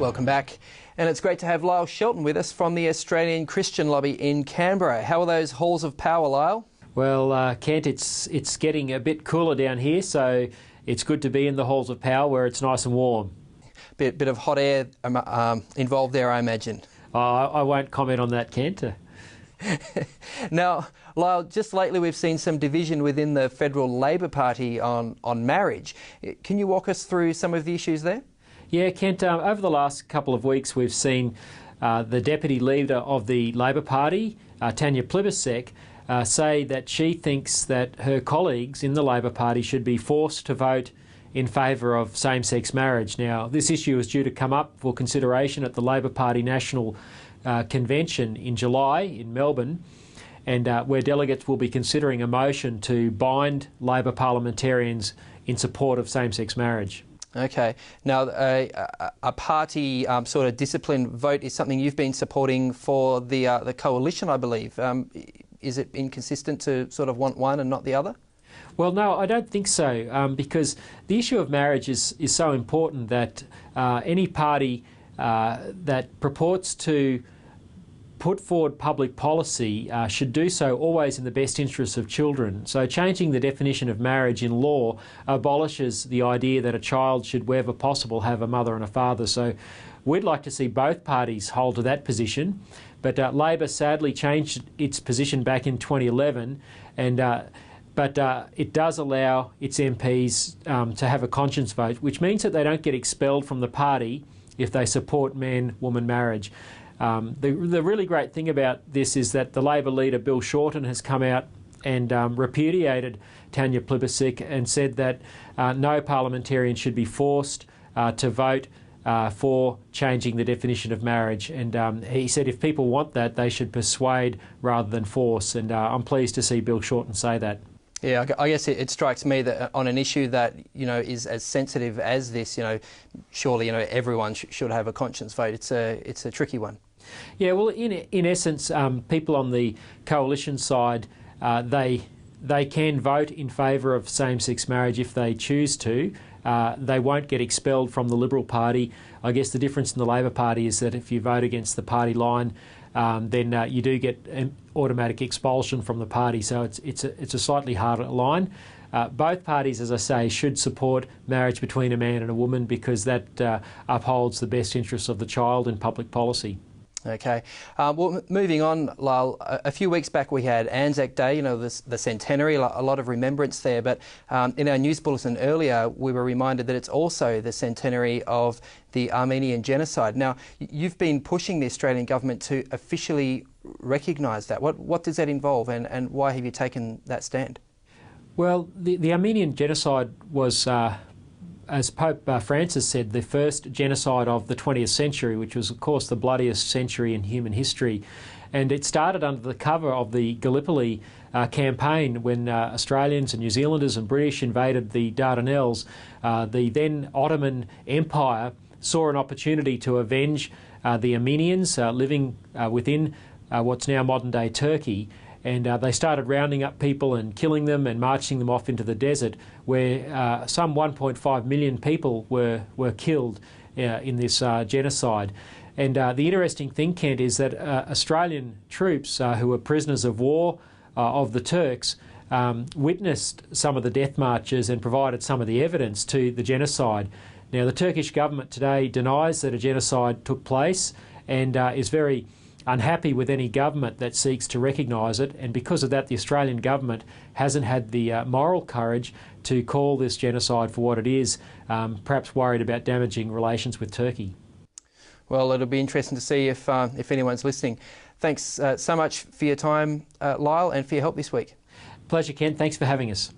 Welcome back. And it's great to have Lyle Shelton with us from the Australian Christian Lobby in Canberra. How are those halls of power, Lyle? Well, Kent, it's getting a bit cooler down here, so it's good to be in the halls of power where it's nice and warm. Bit of hot air involved there, I imagine. I won't comment on that, Kent. Now, Lyle, just lately we've seen some division within the Federal Labor Party on marriage. Can you walk us through some of the issues there? Yeah, Kent, over the last couple of weeks we've seen the Deputy Leader of the Labor Party, Tanya Plibersek, say that she thinks that her colleagues in the Labor Party should be forced to vote in favour of same-sex marriage. Now, this issue is due to come up for consideration at the Labor Party National Convention in July in Melbourne, and where delegates will be considering a motion to bind Labor parliamentarians in support of same-sex marriage. Okay. Now, a party sort of discipline vote is something you've been supporting for the coalition, I believe. Is it inconsistent to sort of want one and not the other? Well, no, I don't think so, because the issue of marriage is so important that any party that purports to put forward public policy should do so always in the best interests of children. So changing the definition of marriage in law abolishes the idea that a child should, wherever possible, have a mother and a father. So we'd like to see both parties hold to that position, but Labor sadly changed its position back in 2011, and but it does allow its MPs to have a conscience vote, which means that they don't get expelled from the party if they support man-woman marriage. The really great thing about this is that the Labor leader, Bill Shorten, has come out and repudiated Tanya Plibersek and said that no parliamentarian should be forced to vote for changing the definition of marriage. And he said if people want that, they should persuade rather than force. And I'm pleased to see Bill Shorten say that. Yeah, I guess it strikes me that on an issue that, is as sensitive as this, surely, everyone should have a conscience vote. It's a tricky one. Yeah, well, in essence, people on the coalition side, they can vote in favour of same-sex marriage if they choose to. They won't get expelled from the Liberal Party. I guess the difference in the Labor Party is that if you vote against the party line, then you do get an automatic expulsion from the party. So it's a slightly harder line. Both parties, as I say, should support marriage between a man and a woman because that upholds the best interests of the child in public policy. Okay. Well, moving on, Lyle, a few weeks back we had Anzac Day, the centenary, a lot of remembrance there, but in our news bulletin earlier we were reminded that it's also the centenary of the Armenian Genocide. Now, you've been pushing the Australian government to officially recognise that. What does that involve and why have you taken that stand? Well, the Armenian Genocide was as Pope Francis said, the first genocide of the 20th century, which was, of course, the bloodiest century in human history. And it started under the cover of the Gallipoli campaign when Australians and New Zealanders and British invaded the Dardanelles. The then Ottoman Empire saw an opportunity to avenge the Armenians living within what's now modern-day Turkey. And they started rounding up people and killing them and marching them off into the desert, where some 1.5 million people were killed in this genocide. And the interesting thing, Kent, is that Australian troops who were prisoners of war of the Turks witnessed some of the death marches and provided some of the evidence to the genocide. Now, the Turkish government today denies that a genocide took place and is very unhappy with any government that seeks to recognise it, and because of that the Australian government hasn't had the moral courage to call this genocide for what it is, perhaps worried about damaging relations with Turkey. Well, it'll be interesting to see if anyone's listening. Thanks so much for your time, Lyle, and for your help this week. Pleasure, Ken. Thanks for having us.